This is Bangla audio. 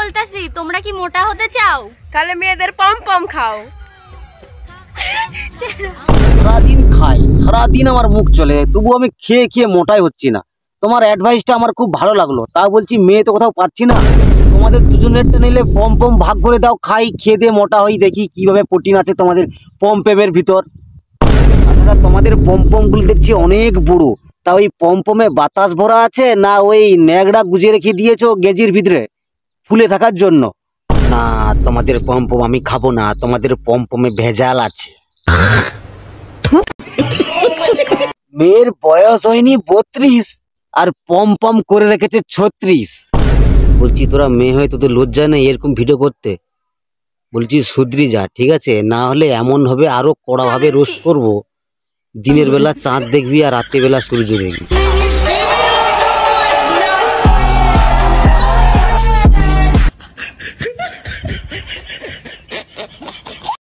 বলতাছি, তোমরা কি মোটা হতে চাও? তাহলে মেয়েদের পম পম খাও। সারাদিন খাই, সারাদিন আমার মুখ চলে, তবু আমি খেয়ে খেয়ে মোটাই হচ্ছি না। তোমার অ্যাডভাইসটা আমার খুব ভালো লাগলো। তা বলছি, মেয়ে তো কোথাও পাচ্ছি না, তোমাদের দুজনেরটা নিলে পম পম ভাগ করে দাও, খাই, খেয়ে দিয়ে মোটা হই, দেখি কিভাবে প্রোটিন আছে তোমাদের পম্পেমের ভিতর। তাছাড়া তোমাদের পমপমগুলো দেখছি অনেক বুড়ো, তা ওই পমপমে বাতাস ভরা আছে না ওই ন্যাগড়া গুজে রেখে দিয়েছো গেজির ভিতরে ফুলে থাকার জন্য? না, তোমাদের পমপম আমি খাবো না, তোমাদের পমপমে ভেজাল আছে। মেয়ের বয়স হয়নি 32 আর পম পম করে রেখেছে 36। বলছি, তোরা মেয়ে হয়ে তোদের লজ্জা নেই এরকম ভিডিও করতে? বলছি শুধরি যা, ঠিক আছে? না হলে এমন ভাবে আরো কড়া ভাবে রোস্ট করবো, দিনের বেলা চাঁদ দেখবি আর রাতের বেলা সূর্য দেখবি।